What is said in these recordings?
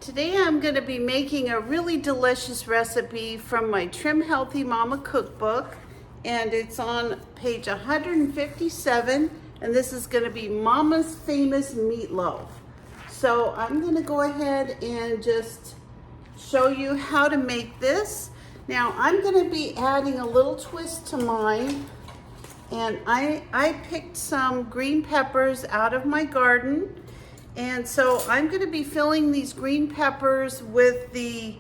Today I'm going to be making a really delicious recipe from my Trim Healthy Mama Cookbook, and it's on page 157, and this is going to be Mama's famous meatloaf. So I'm going to go ahead and just show you how to make this. Now I'm going to be adding a little twist to mine, and I picked some green peppers out of my garden. And so I'm going to be filling these green peppers with the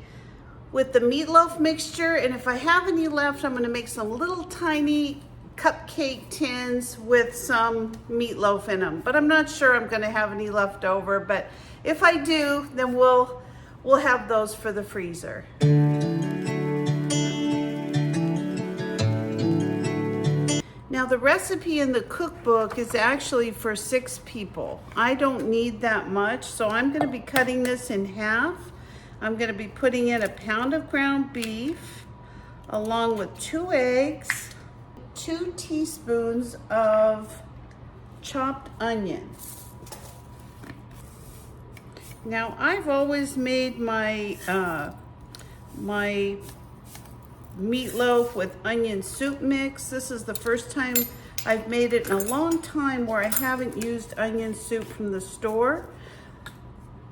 meatloaf mixture, and if I have any left, I'm going to make some little tiny cupcake tins with some meatloaf in them. But I'm not sure I'm going to have any left over, but if I do, then we'll have those for the freezer. Now the recipe in the cookbook is actually for 6 people. I don't need that much, so I'm going to be cutting this in half. I'm going to be putting in a pound of ground beef along with 2 eggs, 2 teaspoons of chopped onion. Now I've always made my meatloaf with onion soup mix. This is the first time I've made it in a long time where I haven't used onion soup from the store,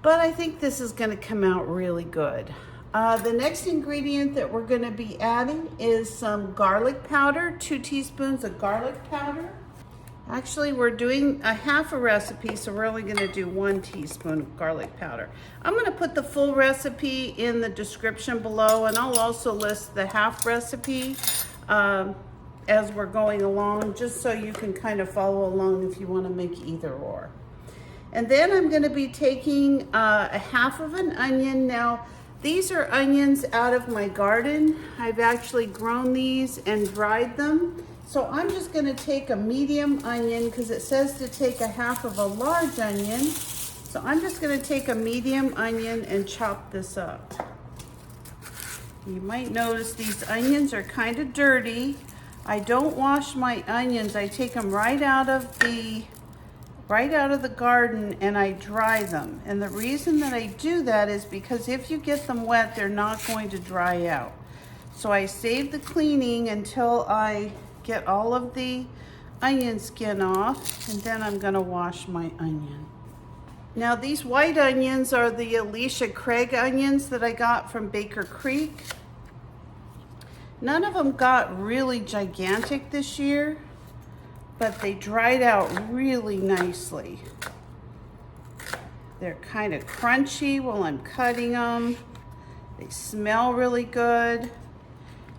but I think this is going to come out really good. The next ingredient that we're going to be adding is some garlic powder, 2 teaspoons of garlic powder. Actually, we're doing a half a recipe, so we're only going to do 1 teaspoon of garlic powder. I'm going to put the full recipe in the description below, and I'll also list the half recipe as we're going along, just so you can kind of follow along if you want to make either or. And then I'm going to be taking a half of an onion. Now, these are onions out of my garden. I've actually grown these and dried them. So I'm just going to take a medium onion because it says to take a half of a large onion. So I'm just going to take a medium onion and chop this up. You might notice these onions are kind of dirty. I don't wash my onions. I take them right out of the garden and I dry them. And the reason that I do that is because if you get them wet, they're not going to dry out. So I save the cleaning until I get all of the onion skin off, and then I'm gonna wash my onion. Now these white onions are the Alicia Craig onions that I got from Baker Creek. None of them got really gigantic this year, but they dried out really nicely. They're kind of crunchy while I'm cutting them. They smell really good.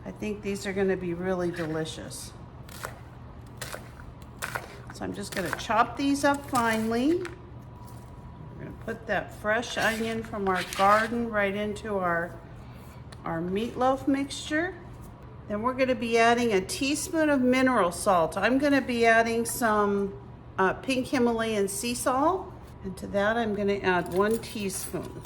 I think these are gonna be really delicious. So I'm just gonna chop these up finely. We're gonna put that fresh onion from our garden right into our meatloaf mixture. Then we're gonna be adding a teaspoon of mineral salt. I'm gonna be adding some pink Himalayan sea salt. And to that I'm gonna add 1 teaspoon.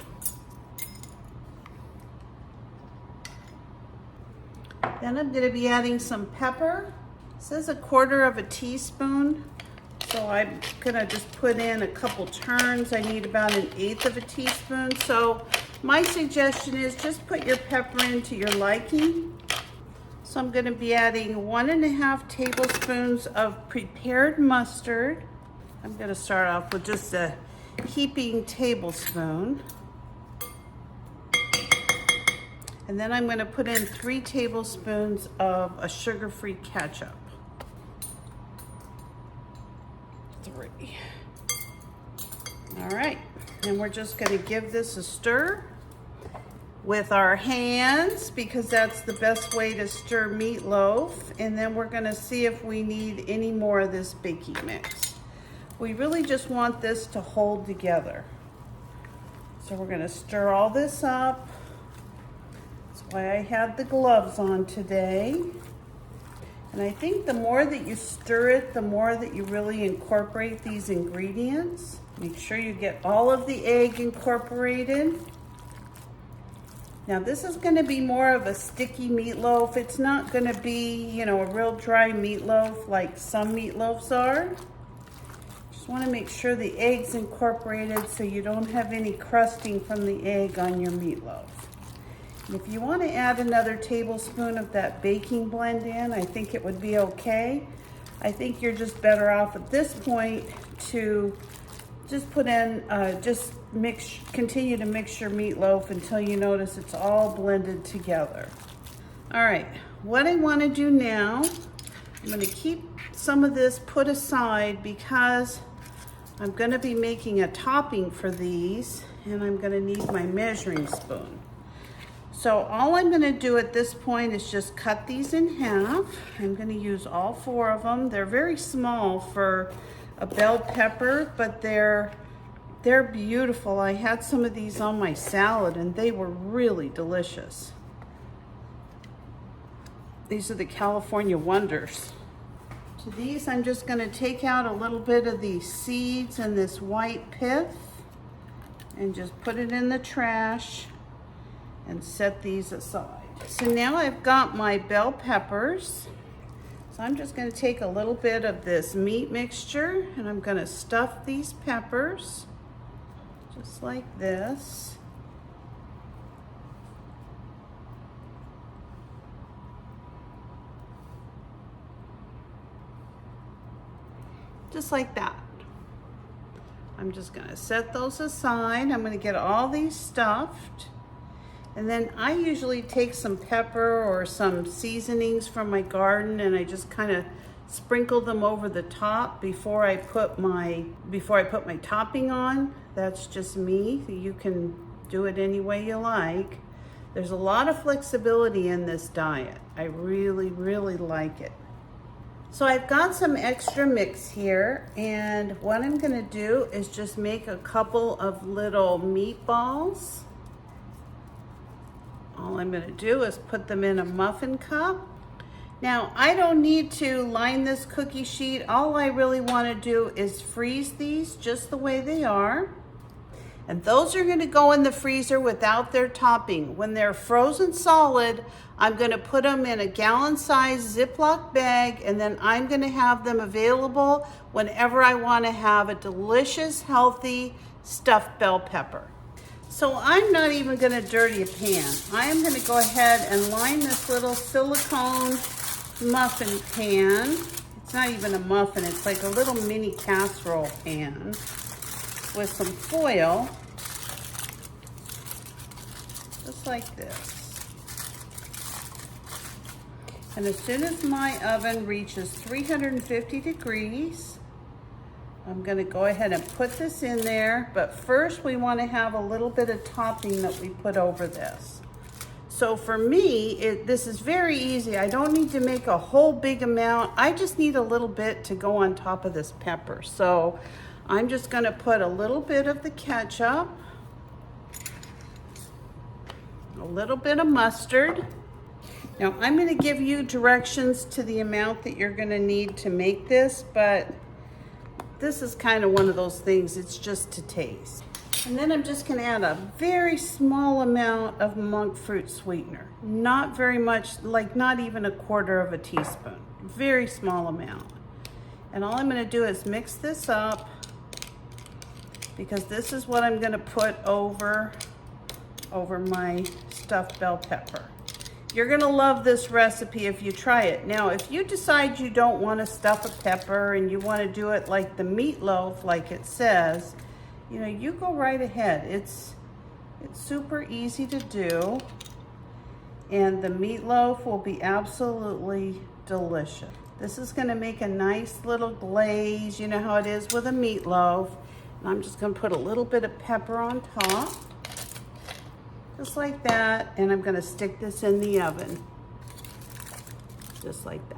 Then I'm gonna be adding some pepper. It says 1/4 teaspoon. So I'm gonna just put in a couple turns. I need about 1/8 teaspoon. So my suggestion is just put your pepper into your liking. So I'm gonna be adding 1.5 tablespoons of prepared mustard. I'm gonna start off with just a heaping tablespoon. And then I'm gonna put in 3 tablespoons of a sugar-free ketchup. 3. All right, and we're just gonna give this a stir with our hands because that's the best way to stir meatloaf. And then we're gonna see if we need any more of this baking mix. We really just want this to hold together. So we're gonna stir all this up. That's why I have the gloves on today. And I think the more that you stir it, the more that you really incorporate these ingredients. Make sure you get all of the egg incorporated. Now this is gonna be more of a sticky meatloaf. It's not gonna be, a real dry meatloaf like some meatloafs are. Just want to make sure the egg's incorporated so you don't have any crusting from the egg on your meatloaf. And if you want to add another tablespoon of that baking blend in, I think it would be okay. I think you're just better off at this point to just put in, continue to mix your meatloaf until you notice it's all blended together. All right, what I want to do now, I'm going to keep some of this put aside because I'm going to be making a topping for these, and I'm going to need my measuring spoon. So all I'm going to do at this point is just cut these in half. I'm going to use all 4 of them. They're very small for a bell pepper, but they're beautiful. I had some of these on my salad and they were really delicious. These are the California Wonders. To these, I'm just going to take out a little bit of these seeds and this white pith and just put it in the trash and set these aside. So now I've got my bell peppers. So I'm just going to take a little bit of this meat mixture and I'm going to stuff these peppers just like this. Just like that. I'm just going to set those aside. I'm going to get all these stuffed. And then I usually take some pepper or some seasonings from my garden and I just kind of sprinkle them over the top before I put my topping on. That's just me. You can do it any way you like. There's a lot of flexibility in this diet. I really, really like it. So I've got some extra mix here, and what I'm going to do is just make a couple of little meatballs. All I'm going to do is put them in a muffin cup. Now, I don't need to line this cookie sheet. All I really want to do is freeze these just the way they are. And those are going to go in the freezer without their topping. When they're frozen solid, I'm going to put them in a gallon-sized Ziploc bag, and then I'm going to have them available whenever I want to have a delicious, healthy stuffed bell pepper. So I'm not even going to dirty a pan. I am going to go ahead and line this little silicone muffin pan. It's not even a muffin, it's like a little mini casserole pan with some foil, just like this. And as soon as my oven reaches 350 degrees, I'm going to go ahead and put this in there, but first we want to have a little bit of topping that we put over this. So for me, this is very easy. I don't need to make a whole big amount. I just need a little bit to go on top of this pepper. So I'm just going to put a little bit of the ketchup, a little bit of mustard. Now I'm going to give you directions to the amount that you're going to need to make this, but this is kind of one of those things, it's just to taste. And then I'm just going to add a very small amount of monk fruit sweetener. Not very much, like not even a quarter of a teaspoon. Very small amount. And all I'm going to do is mix this up, because this is what I'm going to put over my stuffed bell pepper. You're going to love this recipe if you try it. Now, if you decide you don't want to stuff a pepper and you want to do it like the meatloaf, like it says, you know, you go right ahead. It's super easy to do, and the meatloaf will be absolutely delicious. This is going to make a nice little glaze. You know how it is with a meatloaf. And I'm just going to put a little bit of pepper on top, just like that, and I'm going to stick this in the oven, just like that.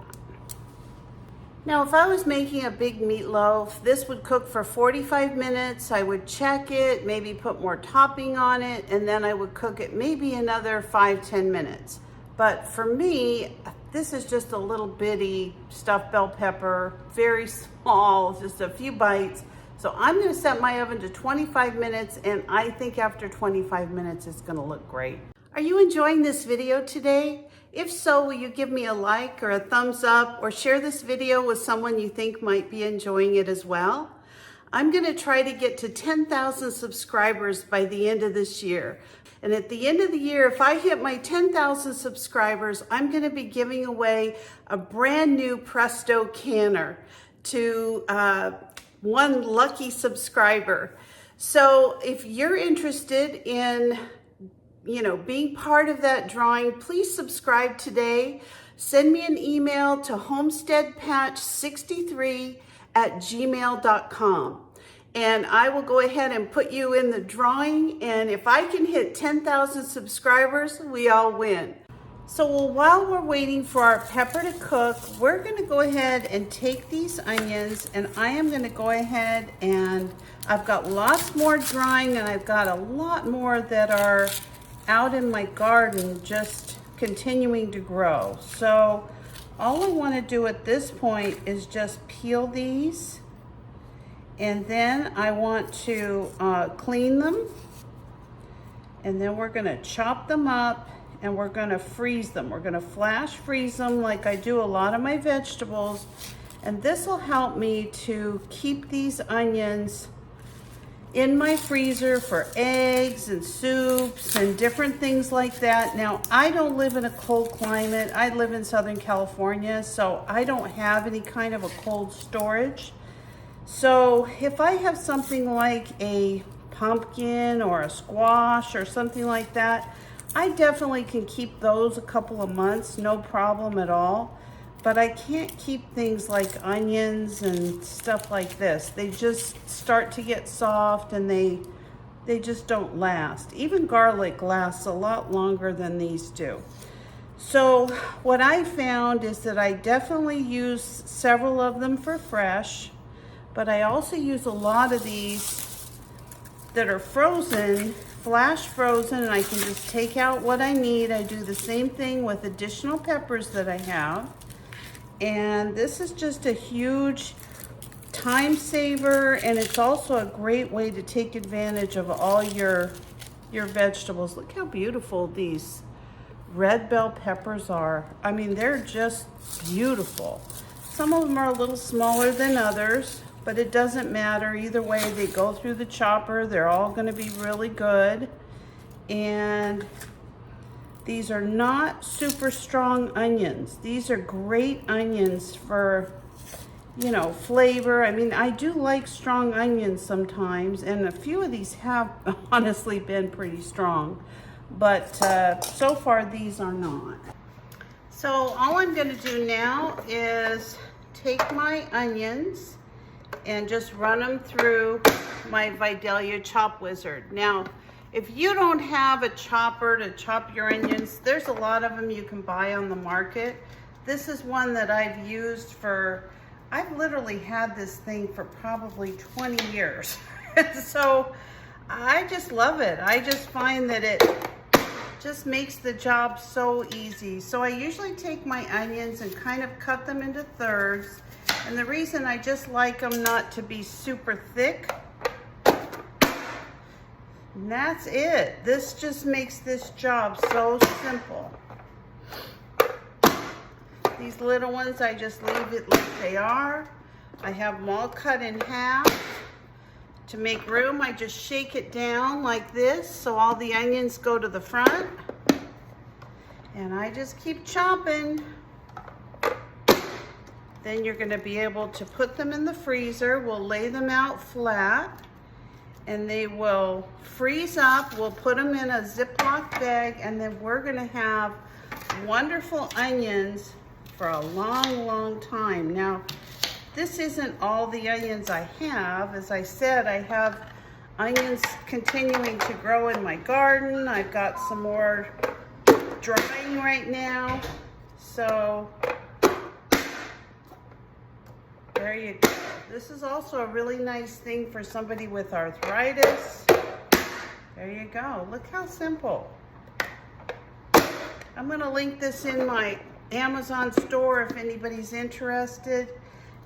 Now, if I was making a big meatloaf, this would cook for 45 minutes. I would check it, maybe put more topping on it, and then I would cook it maybe another 5-10 minutes. But for me, this is just a little bitty stuffed bell pepper, very small, just a few bites. So I'm going to set my oven to 25 minutes, and I think after 25 minutes, it's going to look great. Are you enjoying this video today? If so, will you give me a like or a thumbs up, or share this video with someone you think might be enjoying it as well? I'm gonna try to get to 10,000 subscribers by the end of this year. And at the end of the year, if I hit my 10,000 subscribers, I'm gonna be giving away a brand new Presto canner to one lucky subscriber. So if you're interested in being part of that drawing, please subscribe today. Send me an email to homesteadpatch63@gmail.com. And I will go ahead and put you in the drawing. And if I can hit 10,000 subscribers, we all win. So while we're waiting for our pepper to cook, we're gonna go ahead and take these onions, and I am gonna go ahead and I've got lots more drying, and I've got a lot more that are out in my garden just continuing to grow. So all I want to do at this point is just peel these, and then I want to clean them, and then we're going to chop them up, and we're going to freeze them. We're going to flash freeze them like I do a lot of my vegetables, and this will help me to keep these onions in my freezer for eggs and soups and different things like that. Now, I don't live in a cold climate. I live in Southern California, so I don't have any kind of a cold storage. So if I have something like a pumpkin or a squash or something like that, I definitely can keep those a couple of months, no problem at all. But I can't keep things like onions and stuff like this. They just start to get soft, and they just don't last. Even garlic lasts a lot longer than these do. So what I found is that I definitely use several of them for fresh, but I also use a lot of these that are frozen, flash frozen, and I can just take out what I need. I do the same thing with additional peppers that I have. And this is just a huge time saver, and it's also a great way to take advantage of all your vegetables. Look how beautiful these red bell peppers are. I mean, they're just beautiful. Some of them are a little smaller than others, but it doesn't matter. Either way, they go through the chopper. They're all going to be really good. And these are not super strong onions. These are great onions for, flavor. I mean, I do like strong onions sometimes, and a few of these have honestly been pretty strong, but so far these are not. So all I'm gonna do now is take my onions and just run them through my Vidalia Chop Wizard. Now, if you don't have a chopper to chop your onions, there's a lot of them you can buy on the market. This is one that I've used I've literally had this thing for probably 20 years. So I just love it. I just find that it just makes the job so easy. So I usually take my onions and kind of cut them into thirds. And the reason I just like them not to be super thick, and that's it. This just makes this job so simple. These little ones, I just leave it like they are. I have them all cut in half. To make room, I just shake it down like this so all the onions go to the front. And I just keep chopping. Then you're gonna be able to put them in the freezer. We'll lay them out flat, and they will freeze up. We'll put them in a Ziploc bag, and then we're gonna have wonderful onions for a long, long time. Now, this isn't all the onions I have. As I said, I have onions continuing to grow in my garden. I've got some more drying right now. So there you go. This is also a really nice thing for somebody with arthritis. There you go. Look how simple. I'm going to link this in my Amazon store if anybody's interested.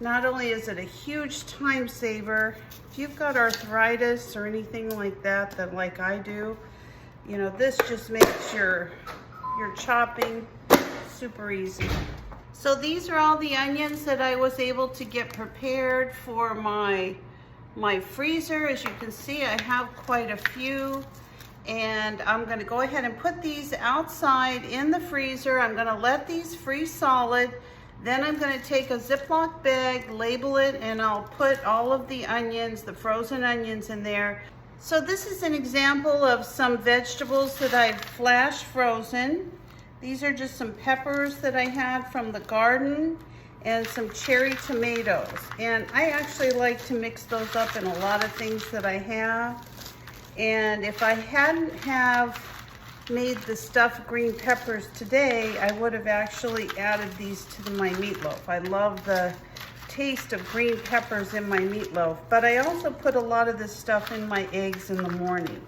Not only is it a huge time saver, if you've got arthritis or anything like that like I do, this just makes your chopping super easy. So these are all the onions that I was able to get prepared for my my freezer. As you can see, I have quite a few. And I'm gonna go ahead and put these outside in the freezer. I'm gonna let these freeze solid. Then I'm gonna take a Ziploc bag, label it, and I'll put all of the onions, the frozen onions in there. So this is an example of some vegetables that I've flash frozen. These are just some peppers that I had from the garden and some cherry tomatoes. And I actually like to mix those up in a lot of things that I have. And if I hadn't have made the stuffed green peppers today, I would have actually added these to my meatloaf. I love the taste of green peppers in my meatloaf, but I also put a lot of this stuff in my eggs in the morning.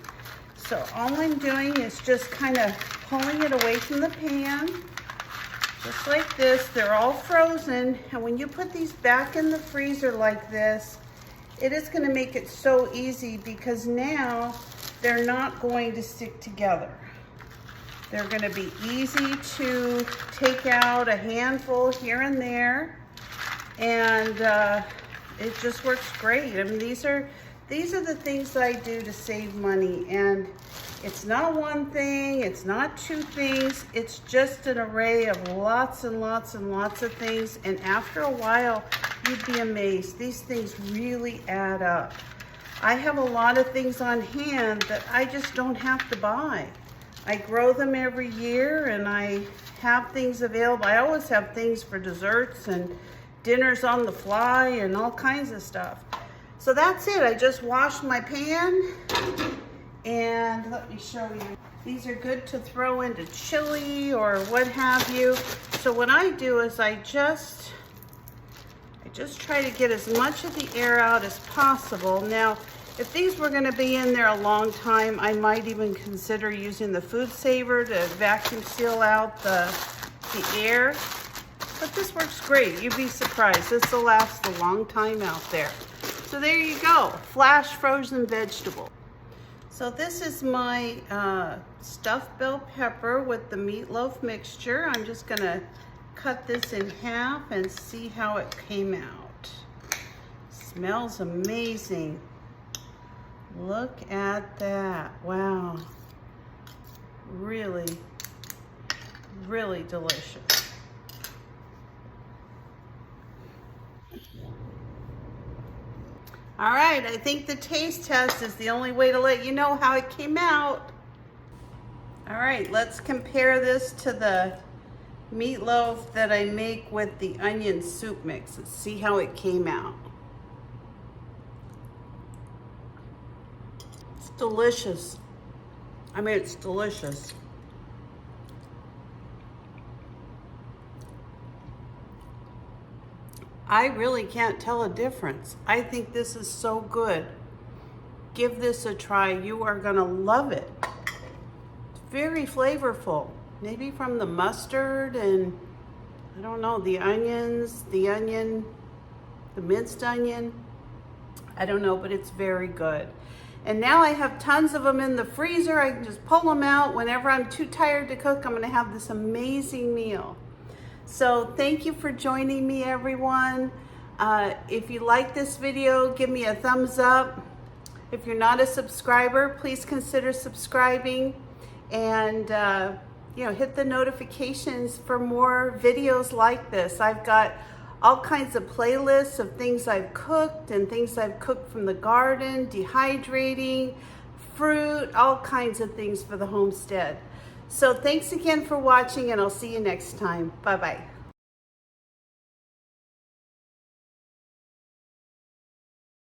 So all I'm doing is just kind of pulling it away from the pan, just like this. They're all frozen, and when you put these back in the freezer like this, it is going to make it so easy because now they're not going to stick together. They're going to be easy to take out, a handful here and there, and it just works great. I mean, these are the things I do to save money, and it's not one thing, it's not two things, it's just an array of lots and lots and lots of things, and after a while, you'd be amazed. These things really add up. I have a lot of things on hand that I just don't have to buy. I grow them every year and I have things available. I always have things for desserts and dinners on the fly and all kinds of stuff. So that's it. I just washed my pan and let me show you. These are good to throw into chili or what have you. So what I do is I just try to get as much of the air out as possible. Now, if these were going to be in there a long time, I might even consider using the food saver to vacuum seal out the air. But this works great. You'd be surprised. This will last a long time out there. So there you go, flash frozen vegetable. So this is my stuffed bell pepper with the meatloaf mixture. I'm just going to cut this in half and see how it came out. Smells amazing. Look at that. Wow. Really, really delicious. All right, I think the taste test is the only way to let you know how it came out. All right, let's compare this to the meatloaf that I make with the onion soup mix. Let's see how it came out. It's delicious. I mean, it's delicious. I really can't tell a difference. I think this is so good. Give this a try. You are gonna love it. It's very flavorful. Maybe from the mustard and, I don't know, the onions, the minced onion. I don't know, but it's very good. And now I have tons of them in the freezer. I can just pull them out whenever I'm too tired to cook. I'm gonna have this amazing meal. So thank you for joining me, everyone. If you like this video, give me a thumbs up. If you're not a subscriber, please consider subscribing and hit the notifications for more videos like this. I've got all kinds of playlists of things I've cooked and things I've cooked from the garden, dehydrating, fruit, all kinds of things for the homestead. So thanks again for watching, and I'll see you next time. Bye-bye.